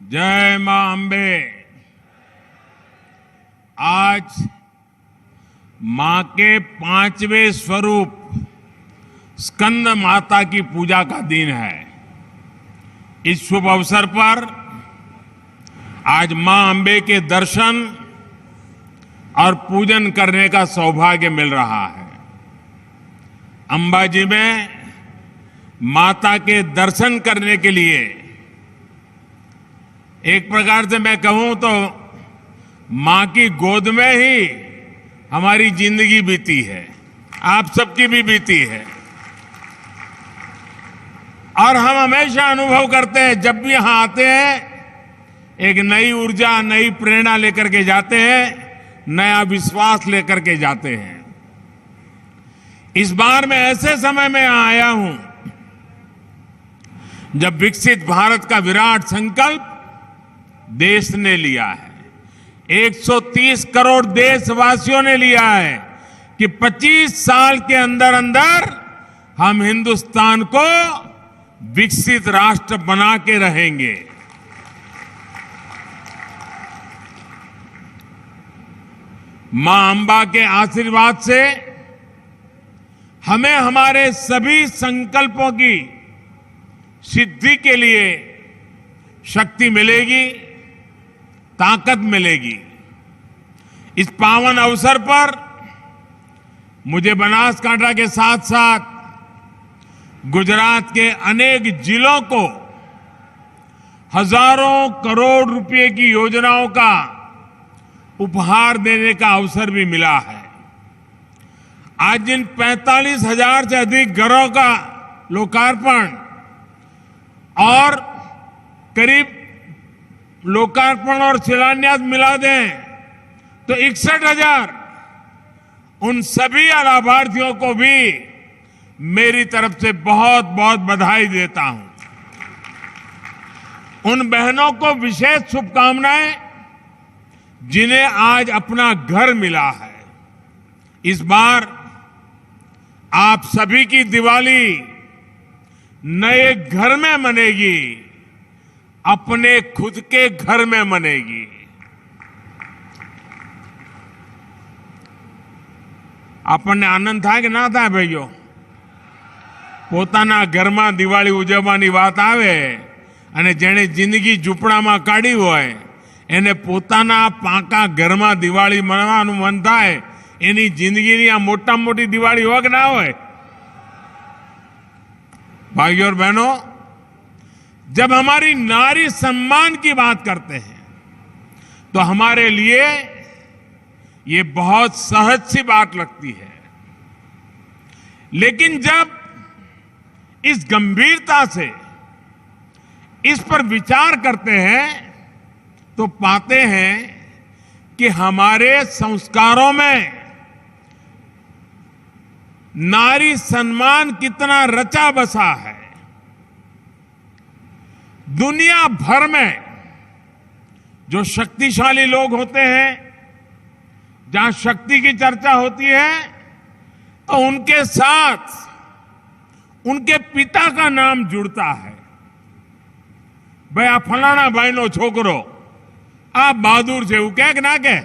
जय मां अंबे। आज मां के 5वें स्वरूप स्कंद माता की पूजा का दिन है। इस शुभ अवसर पर आज मां अंबे के दर्शन और पूजन करने का सौभाग्य मिल रहा है। अंबाजी में माता के दर्शन करने के लिए एक प्रकार से मैं कहूं तो मां की गोद में ही हमारी जिंदगी बीती है, आप सबकी भी बीती है। और हम हमेशा अनुभव करते हैं, जब भी यहां आते हैं एक नई ऊर्जा, नई प्रेरणा लेकर के जाते हैं, नया विश्वास लेकर के जाते हैं। इस बार मैं ऐसे समय में आया हूं जब विकसित भारत का विराट संकल्प देश ने लिया है। 130 करोड़ देशवासियों ने लिया है कि 25 साल के अंदर अंदर हम हिंदुस्तान को विकसित राष्ट्र बना के रहेंगे। मां अंबा के आशीर्वाद से हमें हमारे सभी संकल्पों की सिद्धि के लिए शक्ति मिलेगी, ताकत मिलेगी। इस पावन अवसर पर मुझे बनासकांठा के साथ साथ गुजरात के अनेक जिलों को हजारों करोड़ रुपए की योजनाओं का उपहार देने का अवसर भी मिला है। आज जिन 45,000 से अधिक घरों का लोकार्पण और करीब लोकार्पण और शिलान्यास मिला दें तो 61,000, उन सभी लाभार्थियों को भी मेरी तरफ से बहुत बहुत बधाई देता हूं। उन बहनों को विशेष शुभकामनाएं जिन्हें आज अपना घर मिला है। इस बार आप सभी की दिवाली नए घर में मनेगी, अपने खुद के घर में मनेगी। આપણને આનંદ થાય કે ના થાય ભાઈઓ? પોતાના ઘરમાં દિવાળી ઉજવવાની વાત આવે અને જેણે જિંદગી ઝૂંપડામાં કાઢી હોય એને પોતાના પાકા ઘરમાં દિવાળી મનાવવાનું મન થાય। એની જિંદગીની આ મોટામાં મોટી દિવાળી હોય કે ના હોય? भाइयों और बहनों, जब हमारी नारी सम्मान की बात करते हैं तो हमारे लिए ये बहुत सहज सी बात लगती है, लेकिन जब इस गंभीरता से इस पर विचार करते हैं तो पाते हैं कि हमारे संस्कारों में नारी सम्मान कितना रचा बसा है। दुनिया भर में जो शक्तिशाली लोग होते हैं, जहां शक्ति की चर्चा होती है तो उनके साथ उनके पिता का नाम जुड़ता है। भाई आ फलाना भाई नो छोकरो आ बहादुर छे, એવું કે ના કે?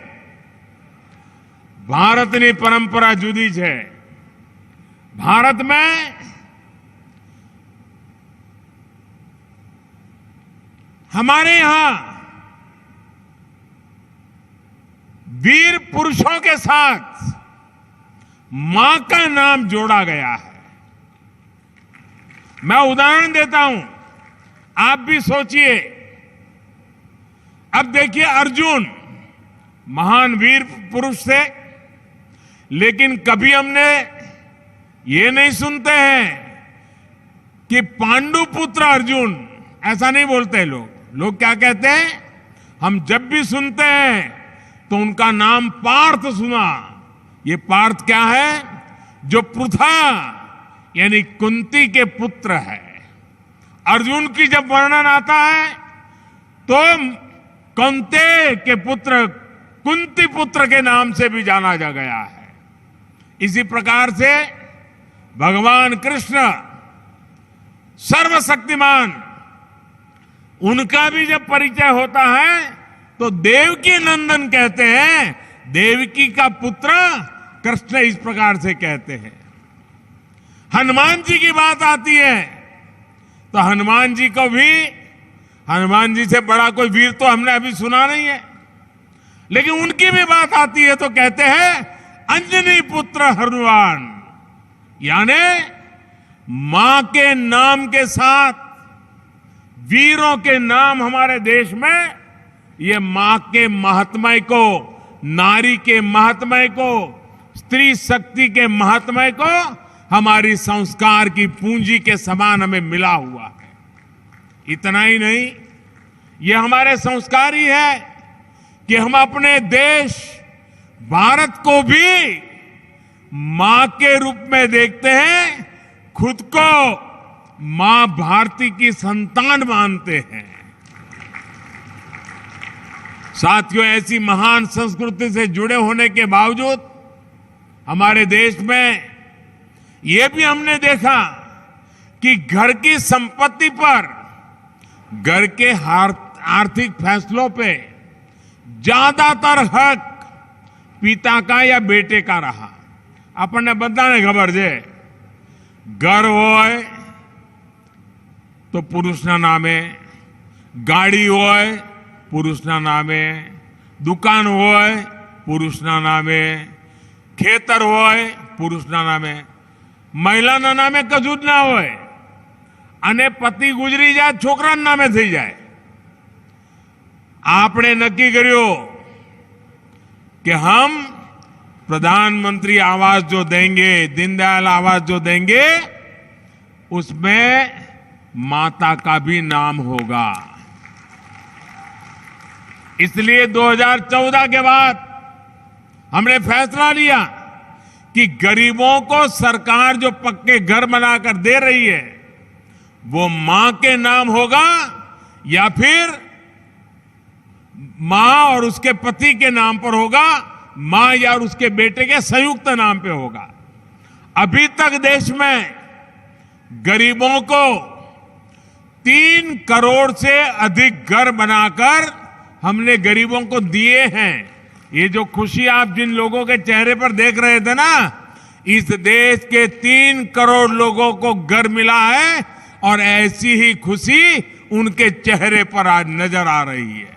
ભારતની પરંપરા જુદી છે। भारत में हमारे यहां वीर पुरुषों के साथ मां का नाम जोड़ा गया है। मैं उदाहरण देता हूं, आप भी सोचिए। अब देखिए, अर्जुन महान वीर पुरुष थे, लेकिन कभी हमने ये नहीं सुनते हैं कि पांडु पुत्र अर्जुन, ऐसा नहीं बोलते लोग। लोग क्या कहते हैं? हम जब भी सुनते हैं तो उनका नाम पार्थ सुना। ये पार्थ क्या है? जो पृथा यानी कुंती के पुत्र है। अर्जुन की जब वर्णन आता है तो कौंते के पुत्र, कुंती पुत्र के नाम से भी जाना जा गया है। इसी प्रकार से भगवान कृष्ण सर्वशक्तिमान उनका भी जब परिचय होता है तो देवकी नंदन कहते हैं, देवकी का पुत्र कृष्ण इस प्रकार से कहते हैं। हनुमान जी की बात आती है तो हनुमान जी को भी, हनुमान जी से बड़ा कोई वीर तो हमने अभी सुना नहीं है, लेकिन उनकी भी बात आती है तो कहते हैं अंजनी पुत्र हनुमान, यानी मां के नाम के साथ वीरों के नाम हमारे देश में, ये मां के महात्म्य को, नारी के महात्म्य को, स्त्री शक्ति के महात्म्य को हमारी संस्कार की पूंजी के समान हमें मिला हुआ है। इतना ही नहीं, ये हमारे संस्कार ही है कि हम अपने देश भारत को भी मां के रूप में देखते हैं, खुद को मां भारती की संतान मानते हैं। साथियों, ऐसी महान संस्कृति से जुड़े होने के बावजूद हमारे देश में ये भी हमने देखा कि घर की संपत्ति पर, घर के आर्थिक फैसलों पे ज्यादातर हक पिता का या बेटे का रहा। આપણને બધાને ખબર છે, ઘર હોય તો પુરુષના નામે, ગાડી હોય પુરુષના નામે, દુકાન હોય પુરુષના નામે, ખેતર હોય પુરુષના નામે, મહિલાના નામે કશું જ ના હોય અને પતિ ગુજરી જાય છોકરાના નામે થઈ જાય। આપણે નક્કી કર્યું कि हम प्रधानमंत्री आवास जो देंगे, दीनदयाल आवास जो देंगे, उसमें माता का भी नाम होगा। इसलिए 2014 के बाद हमने फैसला लिया कि गरीबों को सरकार जो पक्के घर बनाकर दे रही है वो मां के नाम होगा या फिर मां और उसके पति के नाम पर होगा, मां या उसके बेटे के संयुक्त नाम पे होगा। अभी तक देश में गरीबों को 3 करोड़ से अधिक घर बनाकर हमने गरीबों को दिए हैं। ये जो खुशी आप जिन लोगों के चेहरे पर देख रहे थे ना, इस देश के 3 करोड़ लोगों को घर मिला है और ऐसी ही खुशी उनके चेहरे पर आज नजर आ रही है।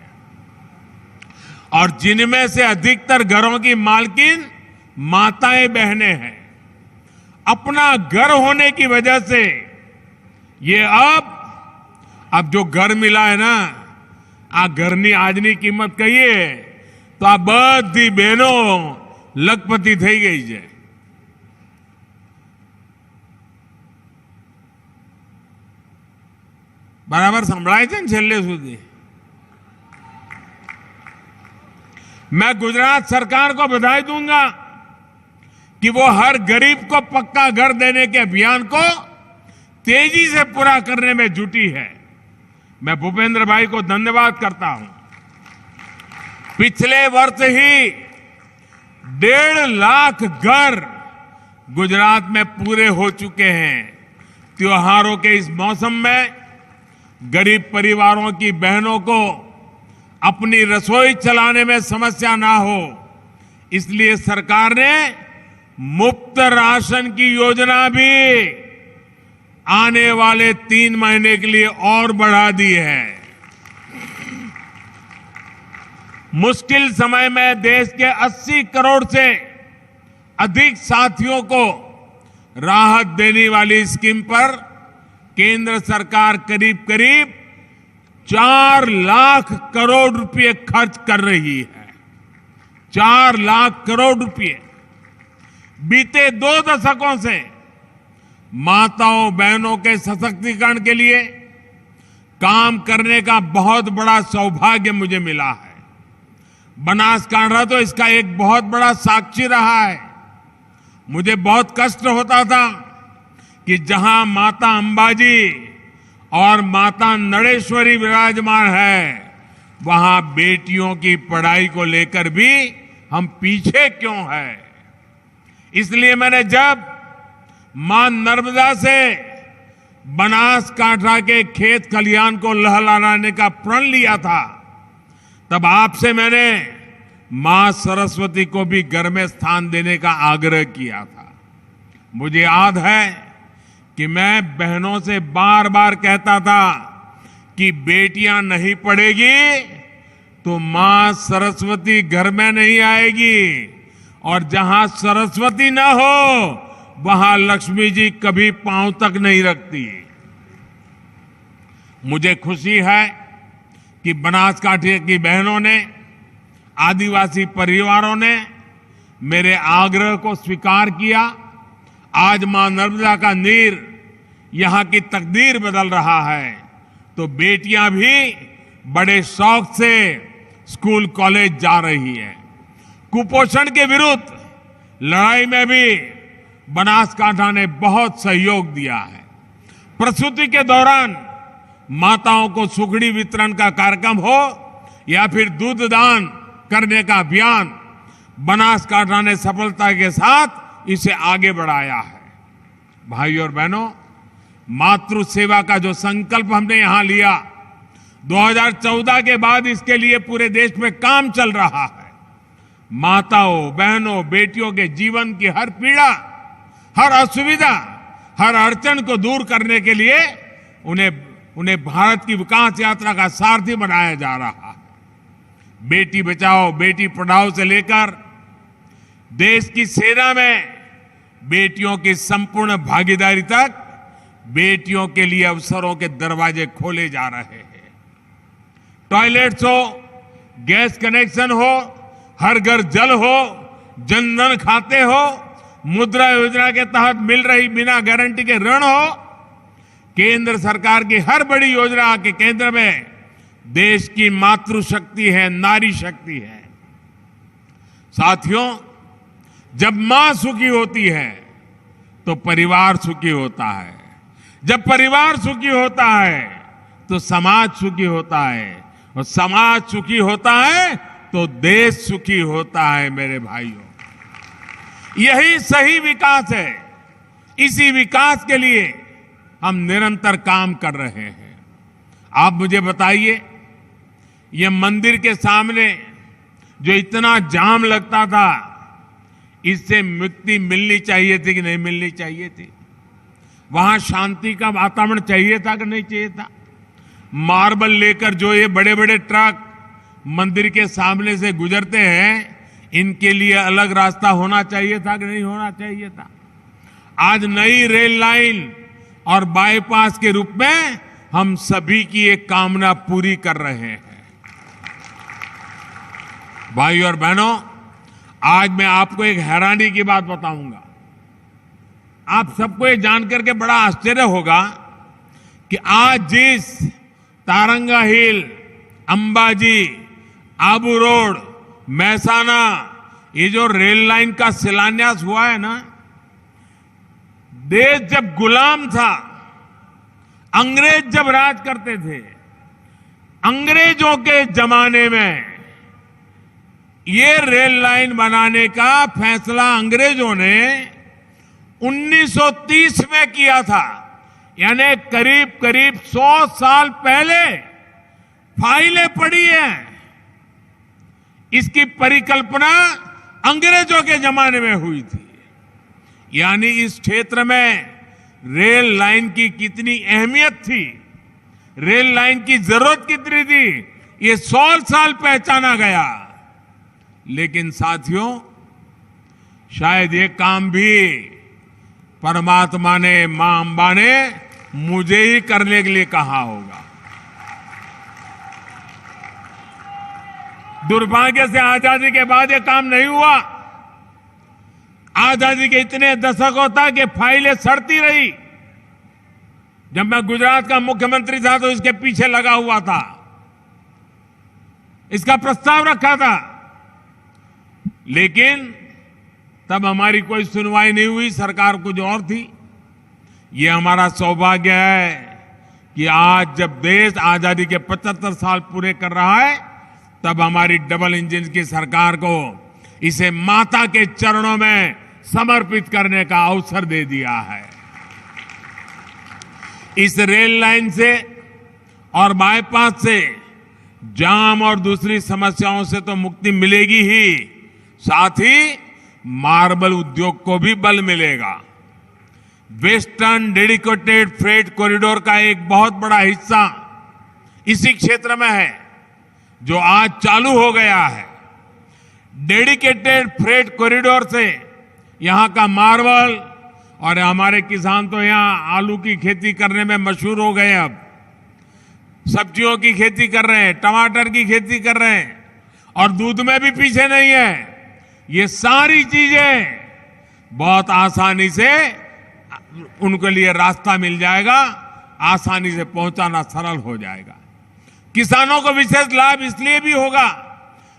और जिनमें से अधिकतर घरों की मालकिन माताएं बहनें हैं। अपना घर होने की वजह से ये अब जो घर मिला है ना, आ घरनी આજની કિંમત કહીએ તો આ બધી બહેનો લખપતિ થઈ ગઈ છે। બરાબર સંભળાય છે ને છેલ્લે સુધી? मैं गुजरात सरकार को बधाई दूंगा कि वो हर गरीब को पक्का घर देने के अभियान को तेजी से पूरा करने में जुटी है। मैं भूपेंद्र भाई को धन्यवाद करता हूं। पिछले वर्ष ही 1.5 लाख घर गुजरात में पूरे हो चुके हैं। त्योहारों के इस मौसम में गरीब परिवारों की बहनों को अपनी रसोई चलाने में समस्या ना हो, इसलिए सरकार ने मुफ्त राशन की योजना भी आने वाले 3 महीने के लिए और बढ़ा दी है। मुश्किल समय में देश के 80 करोड़ से अधिक साथियों को राहत देने वाली स्कीम पर केंद्र सरकार करीब करीब 4 लाख करोड़ रुपए खर्च कर रही है। 4 लाख करोड़ रुपए बीते 2 दशकों से माताओं बहनों के सशक्तिकरण के लिए काम करने का बहुत बड़ा सौभाग्य मुझे मिला है। बनासकांठा तो इसका एक बहुत बड़ा साक्षी रहा है। मुझे बहुत कष्ट होता था कि जहां माता अंबाजी और माता नड़ेश्वरी विराजमान है, वहां बेटियों की पढ़ाई को लेकर भी हम पीछे क्यों हैं। इसलिए मैंने जब मां नर्मदा से बनासकांठा के खेत खलिहान को लहलहाने का प्रण लिया था, तब आपसे मैंने मां सरस्वती को भी घर में स्थान देने का आग्रह किया था। मुझे याद है कि मैं बहनों से बार बार कहता था कि बेटियां नहीं पढ़ेगी तो मां सरस्वती घर में नहीं आएगी, और जहां सरस्वती ना हो वहां लक्ष्मी जी कभी पांव तक नहीं रखती। मुझे खुशी है कि बनासकांठा की बहनों ने, आदिवासी परिवारों ने मेरे आग्रह को स्वीकार किया। आज मां नर्मदा का नीर यहां की तकदीर बदल रहा है, तो बेटियां भी बड़े शौक से स्कूल कॉलेज जा रही हैं। कुपोषण के विरुद्ध लड़ाई में भी बनासकांठा ने बहुत सहयोग दिया है। प्रसूति के दौरान माताओं को सुखड़ी वितरण का कार्यक्रम हो या फिर दूध दान करने का अभियान, बनासकांठा ने सफलता के साथ इसे आगे बढ़ाया है। भाइयों और बहनों, मातृ सेवा का जो संकल्प हमने यहां लिया, 2014 के बाद इसके लिए पूरे देश में काम चल रहा है। माताओं, बहनों, बेटियों के जीवन की हर पीड़ा, हर असुविधा, हर अड़चन को दूर करने के लिए उन्हें भारत की विकास यात्रा का सारथी बनाया जा रहा है। बेटी बचाओ, बेटी पढ़ाओ से लेकर देश की सेना में बेटियों की संपूर्ण भागीदारी तक बेटियों के लिए अवसरों के दरवाजे खोले जा रहे हैं। टॉयलेट्स हो, गैस कनेक्शन हो, हर घर जल हो, जनधन खाते हो, मुद्रा योजना के तहत मिल रही बिना गारंटी के ऋण हो, केंद्र सरकार की हर बड़ी योजना के केंद्र में देश की मातृशक्ति है, नारी शक्ति है। साथियों, जब मां सुखी होती है तो परिवार सुखी होता है, जब परिवार सुखी होता है तो समाज सुखी होता है, और समाज सुखी होता है तो देश सुखी होता है। मेरे भाइयों, यही सही विकास है। इसी विकास के लिए हम निरंतर काम कर रहे हैं। आप मुझे बताइए, ये मंदिर के सामने जो इतना जाम लगता था, इससे मुक्ति मिलनी चाहिए थी कि नहीं मिलनी चाहिए थी? वहां शांति का वातावरण चाहिए था कि नहीं चाहिए था? मार्बल लेकर जो ये बड़े बड़े ट्रक मंदिर के सामने से गुजरते हैं, इनके लिए अलग रास्ता होना चाहिए था कि नहीं होना चाहिए था? आज नई रेल लाइन और बाईपास के रूप में हम सभी की एक कामना पूरी कर रहे हैं। भाइयों और बहनों, आज मैं आपको एक हैरानी की बात बताऊंगा। आप सबको ये जानकर के बड़ा आश्चर्य होगा कि आज जिस तारंगा हिल, अंबाजी, आबू रोड, महसाना, ये जो रेल लाइन का शिलान्यास हुआ है ना, देश जब गुलाम था, अंग्रेज जब राज करते थे, अंग्रेजों के जमाने में ये रेल लाइन बनाने का फैसला अंग्रेजों ने 1930 में किया था। यानी करीब करीब 100 साल पहले फाइलें पड़ी हैं। इसकी परिकल्पना अंग्रेजों के जमाने में हुई थी। यानी इस क्षेत्र में रेल लाइन की कितनी अहमियत थी, रेल लाइन की जरूरत कितनी थी, ये 100 साल पहचाना गया। लेकिन साथियों, शायद ये काम भी परमात्मा ने, मां अंबा ने मुझे ही करने के लिए कहा होगा। दुर्भाग्य से आजादी के बाद ये काम नहीं हुआ। आजादी के इतने दशकों तक ये फाइलें सड़ती रही। जब मैं गुजरात का मुख्यमंत्री था तो इसके पीछे लगा हुआ था, इसका प्रस्ताव रखा था, लेकिन तब हमारी कोई सुनवाई नहीं हुई, सरकार कुछ और थी। ये हमारा सौभाग्य है कि आज जब देश आजादी के 75 साल पूरे कर रहा है, तब हमारी डबल इंजन की सरकार को इसे माता के चरणों में समर्पित करने का अवसर दे दिया है। इस रेल लाइन से और बाईपास से जाम और दूसरी समस्याओं से तो मुक्ति मिलेगी ही, साथ ही मार्बल उद्योग को भी बल मिलेगा। वेस्टर्न डेडिकेटेड फ्रेट कॉरिडोर का एक बहुत बड़ा हिस्सा इसी क्षेत्र में है, जो आज चालू हो गया है। डेडिकेटेड फ्रेट कॉरिडोर से यहां का मार्बल, और हमारे किसान तो यहां आलू की खेती करने में मशहूर हो गए, अब सब्जियों की खेती कर रहे हैं, टमाटर की खेती कर रहे हैं, और दूध में भी पीछे नहीं है। ये सारी चीजें बहुत आसानी से उनके लिए रास्ता मिल जाएगा, आसानी से पहुंचाना सरल हो जाएगा। किसानों को विशेष लाभ इसलिए भी होगा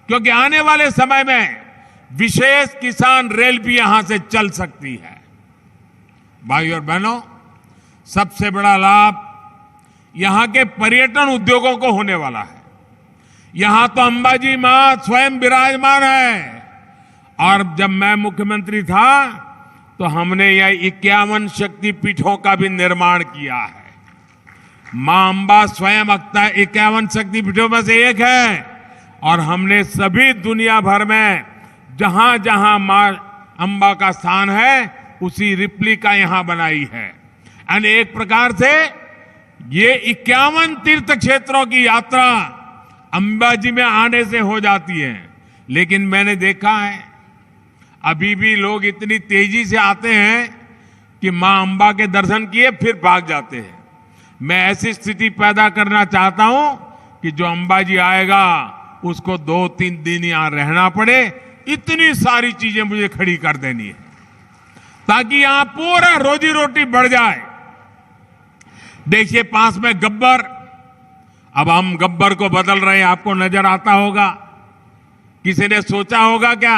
क्योंकि आने वाले समय में विशेष किसान रेल भी यहां से चल सकती है। भाई और बहनों, सबसे बड़ा लाभ यहां के पर्यटन उद्योगों को होने वाला है। यहां तो अंबाजी मां स्वयं विराजमान है, और जब मैं मुख्यमंत्री था तो हमने यह 51 शक्तिपीठों का भी निर्माण किया है। मां अंबा स्वयं 51 शक्तिपीठों में से एक है, और हमने सभी दुनिया भर में जहां जहां मां अंबा का स्थान है उसी रिप्लिका यहां बनाई है। यानी एक प्रकार से ये 51 तीर्थ क्षेत्रों की यात्रा अंबाजी में आने से हो जाती है। लेकिन मैंने देखा है अभी भी लोग इतनी तेजी से आते हैं कि मां अंबा के दर्शन किए फिर भाग जाते हैं। मैं ऐसी स्थिति पैदा करना चाहता हूं कि जो अंबाजी आएगा उसको 2-3 दिन यहां रहना पड़े, इतनी सारी चीजें मुझे खड़ी कर देनी है ताकि यहां पूरा रोजी रोटी बढ़ जाए। देखिए पास में गब्बर, अब हम गब्बर को बदल रहे हैं, आपको नजर आता होगा। किसी ने सोचा होगा क्या?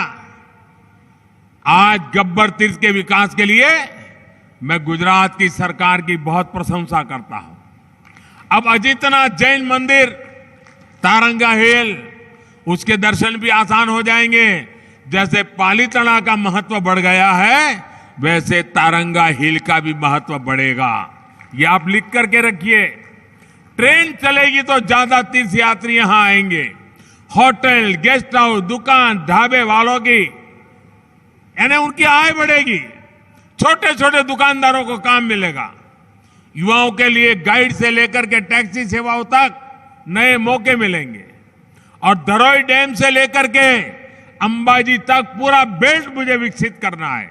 आज गब्बर तीर्थ के विकास के लिए मैं गुजरात की सरकार की बहुत प्रशंसा करता हूं। अब अजीतनाथ जैन मंदिर, तारंगा हिल, उसके दर्शन भी आसान हो जाएंगे। जैसे पालीताना का महत्व बढ़ गया है, वैसे तारंगा हिल का भी महत्व बढ़ेगा। ये आप लिख करके रखिए। ट्रेन चलेगी तो ज्यादा तीर्थ यात्री यहां आएंगे। होटल, गेस्ट हाउस, दुकान, ढाबे वालों की यानी उनकी आय बढ़ेगी। छोटे छोटे दुकानदारों को काम मिलेगा। युवाओं के लिए गाइड से लेकर के टैक्सी सेवाओं तक नए मौके मिलेंगे। और धरोई डैम से लेकर के अंबाजी तक पूरा बेल्ट मुझे विकसित करना है।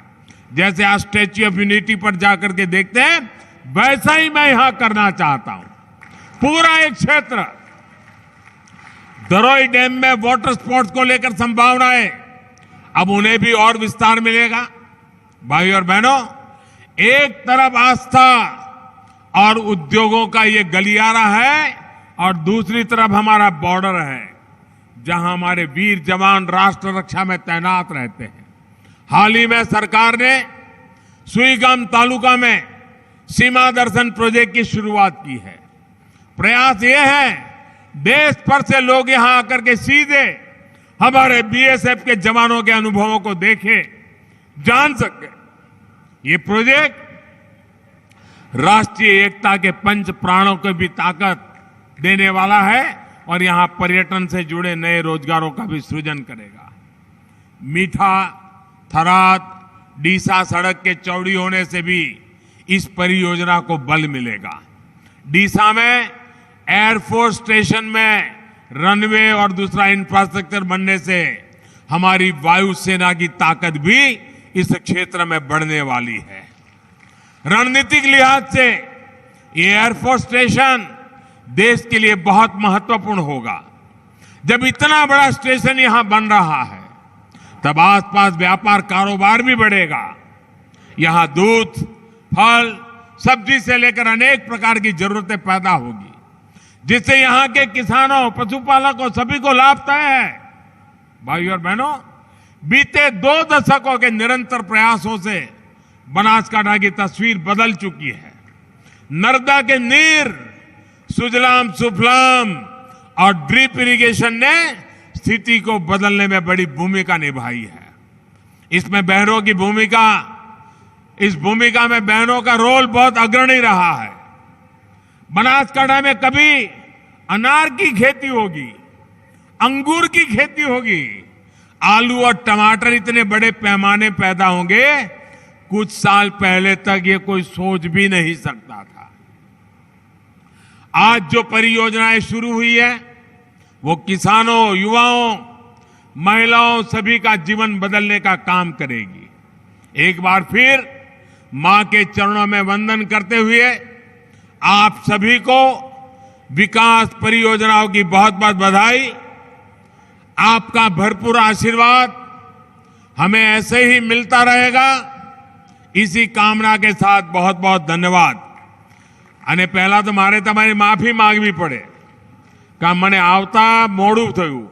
जैसे आज स्टैच्यू ऑफ यूनिटी पर जाकर के देखते हैं, वैसा ही मैं यहां करना चाहता हूं। पूरा एक क्षेत्र, धरोई डैम में वाटर स्पोर्ट्स को लेकर संभावनाएं, अब उन्हें भी और विस्तार मिलेगा। भाई और बहनों, एक तरफ आस्था और उद्योगों का ये गलियारा है, और दूसरी तरफ हमारा बॉर्डर है जहां हमारे वीर जवान राष्ट्र रक्षा में तैनात रहते हैं। हाल ही में सरकार ने सुईगाम तालुका में सीमा दर्शन प्रोजेक्ट की शुरुआत की है। प्रयास ये है देश भर से लोग यहां आकर के सीधे हमारे बीएसएफ के जवानों के अनुभवों को देखें, जान सके। ये प्रोजेक्ट राष्ट्रीय एकता के पंच प्राणों को भी ताकत देने वाला है, और यहां पर्यटन से जुड़े नए रोजगारों का भी सृजन करेगा। मीठा, थराद, डीसा सड़क के चौड़ी होने से भी इस परियोजना को बल मिलेगा। डीसा में एयरफोर्स स्टेशन में रनवे और दूसरा इंफ्रास्ट्रक्चर बनने से हमारी वायुसेना की ताकत भी इस क्षेत्र में बढ़ने वाली है। रणनीतिक लिहाज से ये एयरफोर्स स्टेशन देश के लिए बहुत महत्वपूर्ण होगा। जब इतना बड़ा स्टेशन यहां बन रहा है, तब आसपास व्यापार कारोबार भी बढ़ेगा। यहां दूध, फल, सब्जी से लेकर अनेक प्रकार की जरूरतें पैदा होगी, जिससे यहां के किसानों, पशुपालकों सभी को लाभ तय है। भाई और बहनों, बीते 2 दशकों के निरंतर प्रयासों से बनासकांठा की तस्वीर बदल चुकी है। नर्मदा के नीर, सुजलाम सुफलाम और ड्रिप इरिगेशन ने स्थिति को बदलने में बड़ी भूमिका निभाई है। इसमें बहनों की भूमिका, इस भूमिका में बहनों का रोल बहुत अग्रणी रहा है। बनासकांठा में कभी अनार की खेती होगी, अंगूर की खेती होगी, आलू और टमाटर इतने बड़े पैमाने पैदा होंगे, कुछ साल पहले तक ये कोई सोच भी नहीं सकता था। आज जो परियोजनाएं शुरू हुई है वो किसानों, युवाओं, महिलाओं सभी का जीवन बदलने का काम करेगी। एक बार फिर मां के चरणों में वंदन करते हुए आप सभी को विकास परियोजनाओं की बहुत बहुत बधाई। आपका भरपूर आशीर्वाद हमें ऐसे ही मिलता रहेगा, इसी कामना के साथ बहुत बहुत धन्यवाद। અને પહેલા તો મારે તમારી માફી માંગવી પડે કે મને આવતા મોડું થયું,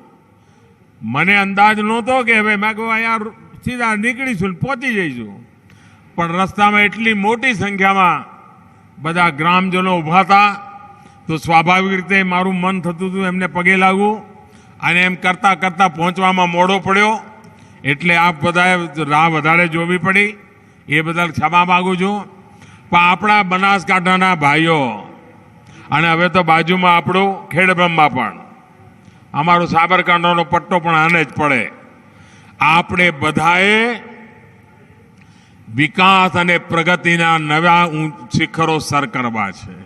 મને અંદાજ નહોતો કે હવે મેં કહું અહીંયા સીધા નીકળીશું ને પહોંચી જઈશું, પણ રસ્તામાં એટલી મોટી સંખ્યામાં બધા ગ્રામજનો ઊભા હતા તો સ્વાભાવિક રીતે મારું મન થતું હતું એમને પગે લાગવું, અને એમ કરતા કરતા પહોંચવામાં મોડો પડ્યો, એટલે આપ બધાએ રાહ વધારે જોવી પડી, એ બદલ ક્ષમા માંગુ છું। પણ આપણા બનાસકાંઠાના ભાઈઓ અને હવે તો બાજુમાં આપણું ખેડબ્રહ્મા પણ, અમારો સાબરકાંઠાનો પટ્ટો પણ આને જ પડે। આપણે બધાએ વિકાસ અને પ્રગતિના નવા શિખરો સર કરવા છે,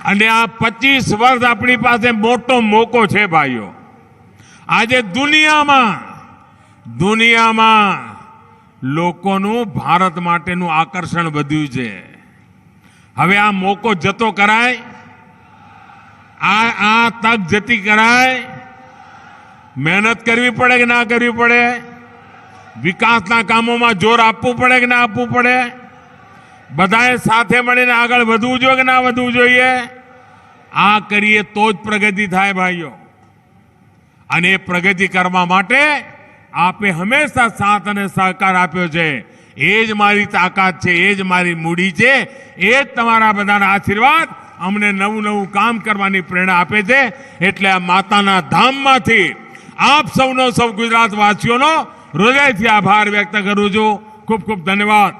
અને આ 25 વર્ષ આપણી પાસે મોટો મોકો છે ભાઈઓ। આજે દુનિયામાં લોકોનું ભારત માટેનું આકર્ષણ વધ્યું છે। હવે આ મોકો જતો કરાય, આ તક જતી કરાય, મહેનત કરવી પડે કે ના કરવી પડે, વિકાસના કામોમાં જોર આપવું પડે કે ના આપવું પડે, બધાએ સાથે મળીને આગળ વધવું જોઈએ કે ના વધવું જોઈએ। આ કરીએ તો જ પ્રગતિ થાય ભાઈઓ, અને એ પ્રગતિ કરવા માટે આપે હંમેશા સાથ અને સહકાર આપ્યો છે। એ જ મારી તાકાત છે, એ જ મારી મૂડી છે, એ જ તમારા બધાના આશીર્વાદ અમને નવું નવું કામ કરવાની પ્રેરણા આપે છે। એટલે આ માતાના ધામમાંથી આપ સૌનો, સૌ ગુજરાતવાસીઓનો હૃદયથી આભાર વ્યક્ત કરું છું। ખૂબ ખૂબ ધન્યવાદ।